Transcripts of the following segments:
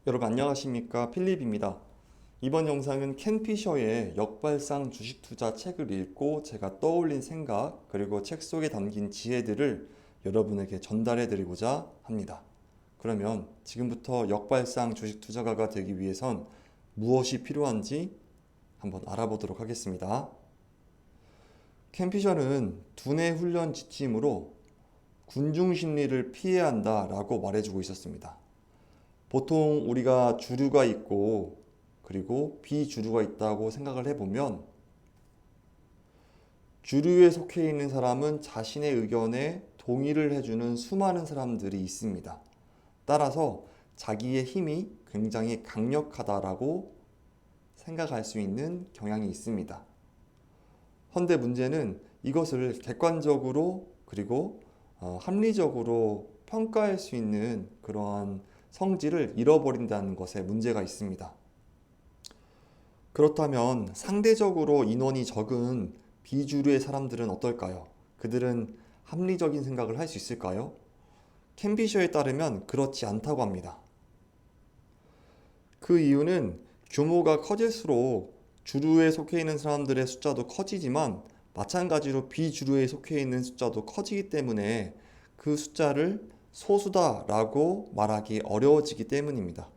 여러분 안녕하십니까, 필립입니다. 이번 영상은 켄 피셔의 역발상 주식 투자 책을 읽고 제가 떠올린 생각 그리고 책 속에 담긴 지혜들을 여러분에게 전달해 드리고자 합니다. 그러면 지금부터 역발상 주식 투자가가 되기 위해선 무엇이 필요한지 한번 알아보도록 하겠습니다. 켄 피셔는 두뇌 훈련 지침으로 군중 심리를 피해야 한다라고 말해주고 있었습니다. 보통 우리가 주류가 있고 그리고 비주류가 있다고 생각을 해보면, 주류에 속해 있는 사람은 자신의 의견에 동의를 해주는 수많은 사람들이 있습니다. 따라서 자기의 힘이 굉장히 강력하다라고 생각할 수 있는 경향이 있습니다. 헌데 문제는 이것을 객관적으로 그리고 합리적으로 평가할 수 있는 그러한 성질을 잃어버린다는 것에 문제가 있습니다. 그렇다면 상대적으로 인원이 적은 비주류의 사람들은 어떨까요? 그들은 합리적인 생각을 할 수 있을까요? 켄 피셔에 따르면 그렇지 않다고 합니다. 그 이유는 규모가 커질수록 주류에 속해 있는 사람들의 숫자도 커지지만 마찬가지로 비주류에 속해 있는 숫자도 커지기 때문에 그 숫자를 소수다라고 말하기 어려워지기 때문입니다.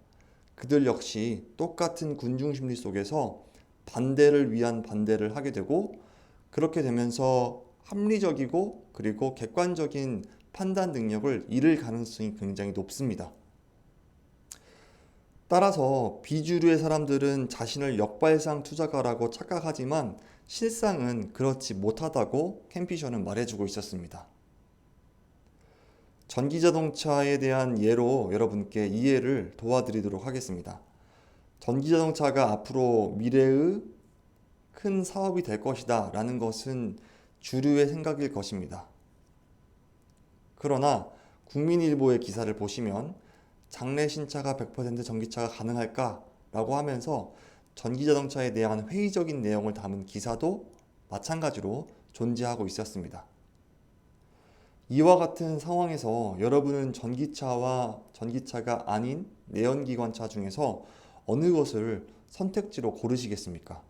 그들 역시 똑같은 군중 심리 속에서 반대를 위한 반대를 하게 되고, 그렇게 되면서 합리적이고 그리고 객관적인 판단 능력을 잃을 가능성이 굉장히 높습니다. 따라서 비주류의 사람들은 자신을 역발상 투자가라고 착각하지만 실상은 그렇지 못하다고 켄 피셔는 말해주고 있었습니다. 전기자동차에 대한 예로 여러분께 이해를 도와드리도록 하겠습니다. 전기자동차가 앞으로 미래의 큰 사업이 될 것이다 라는 것은 주류의 생각일 것입니다. 그러나 국민일보의 기사를 보시면 장래 신차가 100% 전기차가 가능할까? 라고 하면서 전기자동차에 대한 회의적인 내용을 담은 기사도 마찬가지로 존재하고 있었습니다. 이와 같은 상황에서 여러분은 전기차와 전기차가 아닌 내연기관차 중에서 어느 것을 선택지로 고르시겠습니까?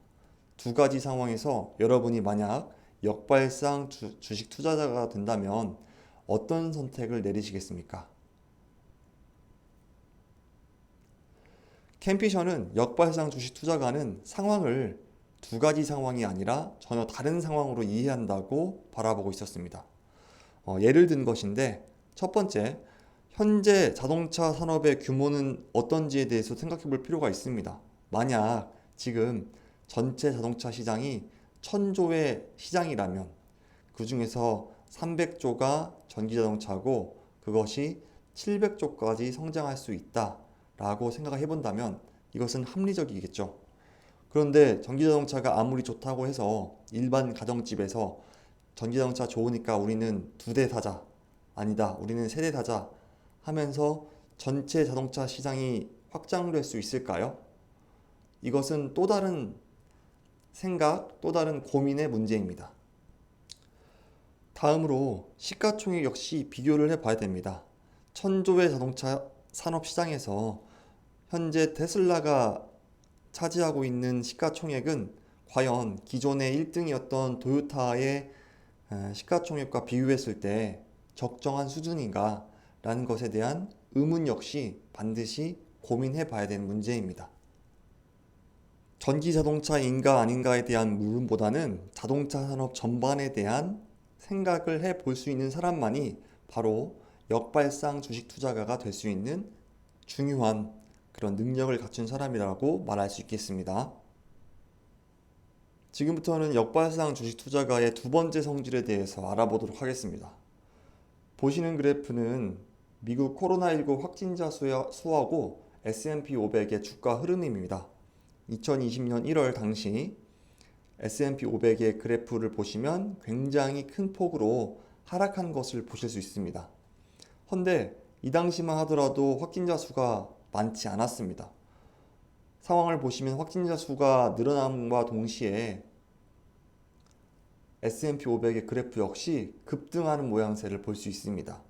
두 가지 상황에서 여러분이 만약 역발상 주식 투자자가 된다면 어떤 선택을 내리시겠습니까? 켄 피셔는 역발상 주식 투자가는 상황을 두 가지 상황이 아니라 전혀 다른 상황으로 이해한다고 바라보고 있었습니다. 예를 든 것인데, 첫 번째, 현재 자동차 산업의 규모는 어떤지에 대해서 생각해 볼 필요가 있습니다. 만약 지금 전체 자동차 시장이 1000조의 시장이라면 그 중에서 300조가 전기자동차고 그것이 700조까지 성장할 수 있다라고 생각을 해본다면 이것은 합리적이겠죠. 그런데 전기자동차가 아무리 좋다고 해서 일반 가정집에서 전기자동차 좋으니까 우리는 2대 사자, 아니다, 우리는 3대 사자 하면서 전체 자동차 시장이 확장될 수 있을까요? 이것은 또 다른 생각, 또 다른 고민의 문제입니다. 다음으로 시가총액 역시 비교를 해봐야 됩니다. 1000조의 자동차 산업 시장에서 현재 테슬라가 차지하고 있는 시가총액은 과연 기존의 1등이었던 도요타의 시가총액과 비교했을 때 적정한 수준인가 라는 것에 대한 의문 역시 반드시 고민해 봐야 되는 문제입니다. 전기 자동차인가 아닌가에 대한 물음보다는 자동차 산업 전반에 대한 생각을 해 볼 수 있는 사람만이 바로 역발상 주식 투자가가 될 수 있는 중요한 그런 능력을 갖춘 사람이라고 말할 수 있겠습니다. 지금부터는 역발상 주식 투자가의 두 번째 성질에 대해서 알아보도록 하겠습니다. 보시는 그래프는 미국 코로나19 확진자 수하고 S&P 500의 주가 흐름입니다. 2020년 1월 당시 S&P 500의 그래프를 보시면 굉장히 큰 폭으로 하락한 것을 보실 수 있습니다. 헌데 이 당시만 하더라도 확진자 수가 많지 않았습니다. 상황을 보시면 확진자 수가 늘어남과 동시에 S&P 500의 그래프 역시 급등하는 모양새를 볼 수 있습니다.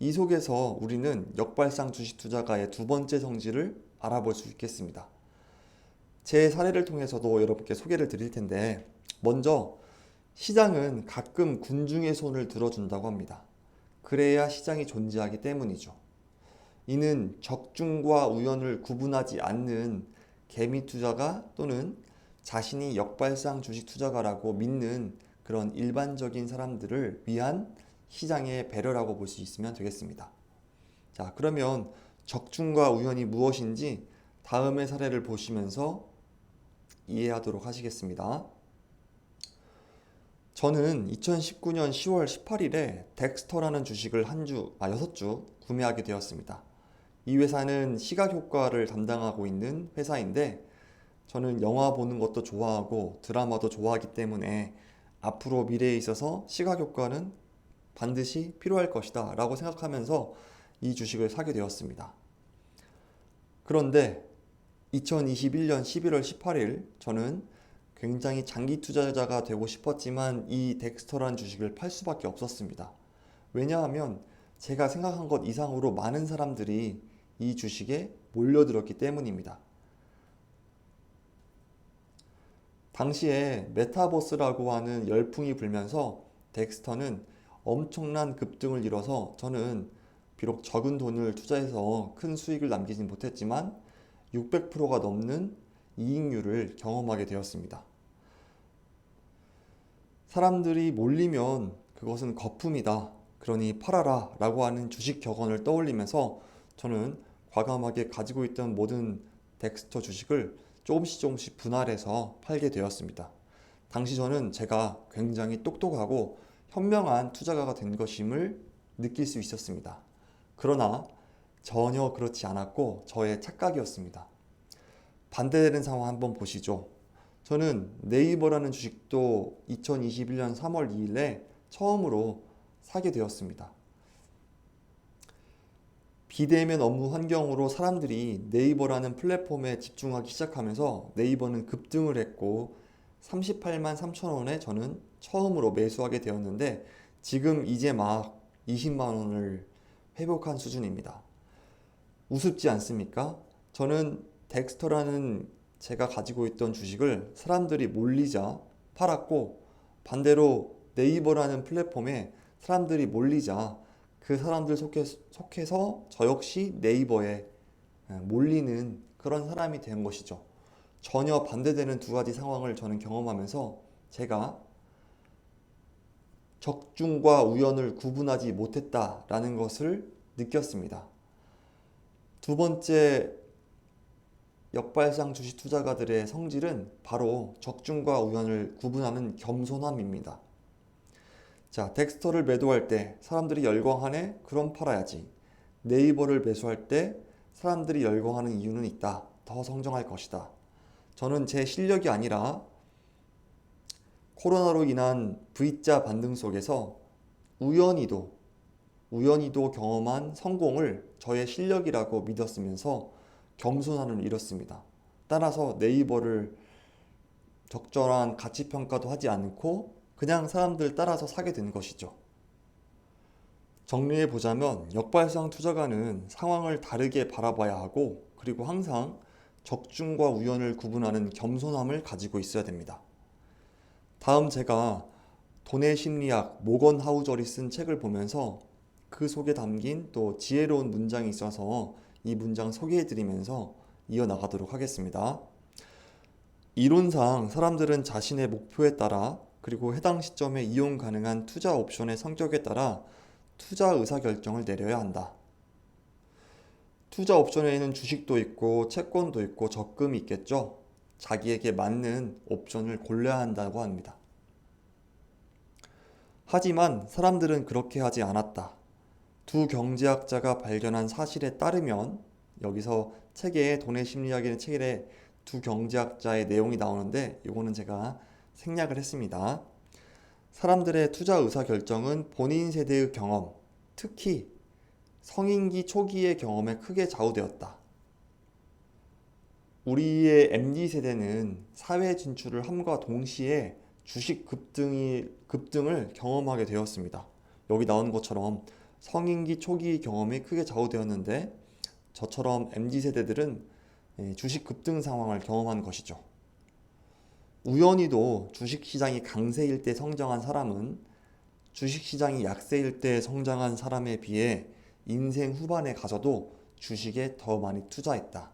이 속에서 우리는 역발상 주식 투자가의 두 번째 성질을 알아볼 수 있겠습니다. 제 사례를 통해서도 여러분께 소개를 드릴 텐데, 먼저 시장은 가끔 군중의 손을 들어준다고 합니다. 그래야 시장이 존재하기 때문이죠. 이는 적중과 우연을 구분하지 않는 개미 투자가 또는 자신이 역발상 주식 투자가라고 믿는 그런 일반적인 사람들을 위한 시장의 배려라고 볼 수 있으면 되겠습니다. 자, 그러면 적중과 우연이 무엇인지 다음의 사례를 보시면서 이해하도록 하시겠습니다. 저는 2019년 10월 18일에 덱스터라는 주식을 6주 구매하게 되었습니다. 이 회사는 시각 효과를 담당하고 있는 회사인데, 저는 영화 보는 것도 좋아하고 드라마도 좋아하기 때문에 앞으로 미래에 있어서 시각 효과는 반드시 필요할 것이다 라고 생각하면서 이 주식을 사게 되었습니다. 그런데 2021년 11월 18일 저는 굉장히 장기 투자자가 되고 싶었지만 이 덱스터라는 주식을 팔 수밖에 없었습니다. 왜냐하면 제가 생각한 것 이상으로 많은 사람들이 이 주식에 몰려들었기 때문입니다. 당시에 메타버스라고 하는 열풍이 불면서 덱스터는 엄청난 급등을 이뤄서 저는 비록 적은 돈을 투자해서 큰 수익을 남기진 못했지만 600%가 넘는 이익률을 경험하게 되었습니다. 사람들이 몰리면 그것은 거품이다, 그러니 팔아라 라고 하는 주식 격언을 떠올리면서 저는 과감하게 가지고 있던 모든 덱스터 주식을 조금씩 분할해서 팔게 되었습니다. 당시 저는 제가 굉장히 똑똑하고 현명한 투자가가 된 것임을 느낄 수 있었습니다. 그러나 전혀 그렇지 않았고 저의 착각이었습니다. 반대되는 상황 한번 보시죠. 저는 네이버라는 주식도 2021년 3월 2일에 처음으로 사게 되었습니다. 비대면 업무 환경으로 사람들이 네이버라는 플랫폼에 집중하기 시작하면서 네이버는 급등을 했고 38만 3천 원에 저는 처음으로 매수하게 되었는데, 지금 이제 막 20만 원을 회복한 수준입니다. 우습지 않습니까? 저는 덱스터라는 제가 가지고 있던 주식을 사람들이 몰리자 팔았고, 반대로 네이버라는 플랫폼에 사람들이 몰리자 그 사람들 속해서 저 역시 네이버에 몰리는 그런 사람이 된 것이죠. 전혀 반대되는 두 가지 상황을 저는 경험하면서 제가 적중과 우연을 구분하지 못했다라는 것을 느꼈습니다. 두 번째 역발상 주식 투자가들의 성질은 바로 적중과 우연을 구분하는 겸손함입니다. 자, 덱스터를 매도할 때 사람들이 열광하네? 그럼 팔아야지. 네이버를 매수할 때 사람들이 열광하는 이유는 있다. 더 성장할 것이다. 저는 제 실력이 아니라 코로나로 인한 V자 반등 속에서 우연히도 경험한 성공을 저의 실력이라고 믿었으면서 겸손함을 잃었습니다. 따라서 네이버를 적절한 가치 평가도 하지 않고 그냥 사람들 따라서 사게 된 것이죠. 정리해 보자면 역발상 투자가는 상황을 다르게 바라봐야 하고, 그리고 항상 적중과 우연을 구분하는 겸손함을 가지고 있어야 됩니다. 다음 제가 돈의 심리학 모건 하우절이 쓴 책을 보면서 그 속에 담긴 또 지혜로운 문장이 있어서 이 문장 소개해 드리면서 이어나가도록 하겠습니다. 이론상 사람들은 자신의 목표에 따라 그리고 해당 시점에 이용 가능한 투자 옵션의 성격에 따라 투자 의사결정을 내려야 한다. 투자 옵션에는 주식도 있고 채권도 있고 적금이 있겠죠. 자기에게 맞는 옵션을 골라야 한다고 합니다. 하지만 사람들은 그렇게 하지 않았다. 두 경제학자가 발견한 사실에 따르면, 여기서 책에 돈의 심리학이라는 책에 두 경제학자의 내용이 나오는데 이거는 제가 생략을 했습니다. 사람들의 투자 의사결정은 본인 세대의 경험, 특히 성인기 초기의 경험에 크게 좌우되었다. 우리의 MZ세대는 사회 진출을 함과 동시에 주식 급등을 경험하게 되었습니다. 여기 나오는 것처럼 성인기 초기 경험이 크게 좌우되었는데, 저처럼 MZ세대들은 주식 급등 상황을 경험한 것이죠. 우연히도 주식시장이 강세일 때 성장한 사람은 주식시장이 약세일 때 성장한 사람에 비해 인생 후반에 가서도 주식에 더 많이 투자했다.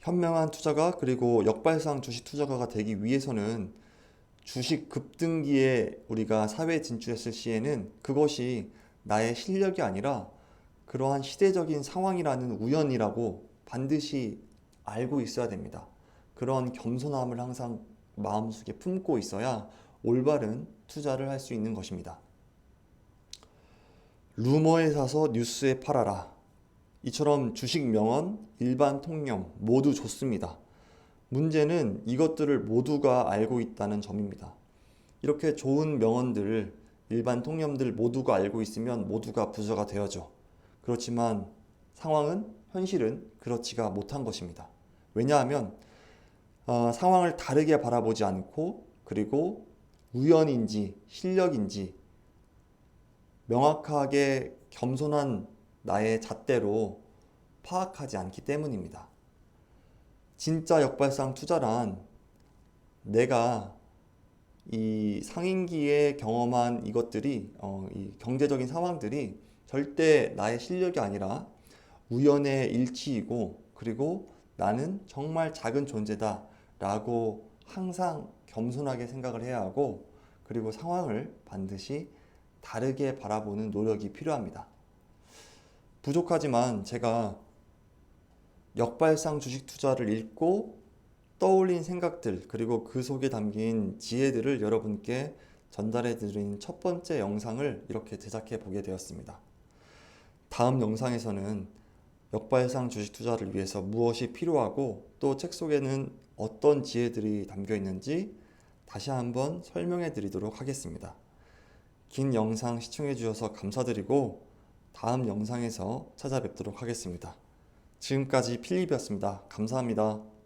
현명한 투자가 그리고 역발상 주식 투자가가 되기 위해서는 주식 급등기에 우리가 사회에 진출했을 시에는 그것이 나의 실력이 아니라 그러한 시대적인 상황이라는 우연이라고 반드시 알고 있어야 됩니다. 그런 겸손함을 항상 마음속에 품고 있어야 올바른 투자를 할 수 있는 것입니다. 루머에 사서 뉴스에 팔아라. 이처럼 주식 명언, 일반 통념 모두 좋습니다. 문제는 이것들을 모두가 알고 있다는 점입니다. 이렇게 좋은 명언들, 일반 통념들 모두가 알고 있으면 모두가 부자가 되어죠. 그렇지만 현실은 그렇지가 못한 것입니다. 왜냐하면 상황을 다르게 바라보지 않고 그리고 우연인지 실력인지 명확하게 겸손한 나의 잣대로 파악하지 않기 때문입니다. 진짜 역발상 투자란 내가 이 상인기에 경험한 이것들이 이 경제적인 상황들이 절대 나의 실력이 아니라 우연의 일치이고 그리고 나는 정말 작은 존재다 라고 항상 겸손하게 생각을 해야 하고 그리고 상황을 반드시 다르게 바라보는 노력이 필요합니다. 부족하지만 제가 역발상 주식 투자를 읽고 떠올린 생각들 그리고 그 속에 담긴 지혜들을 여러분께 전달해 드린 첫 번째 영상을 이렇게 제작해 보게 되었습니다. 다음 영상에서는 역발상 주식 투자를 위해서 무엇이 필요하고 또 책 속에는 어떤 지혜들이 담겨 있는지 다시 한번 설명해 드리도록 하겠습니다. 긴 영상 시청해 주셔서 감사드리고 다음 영상에서 찾아뵙도록 하겠습니다. 지금까지 필립이었습니다. 감사합니다.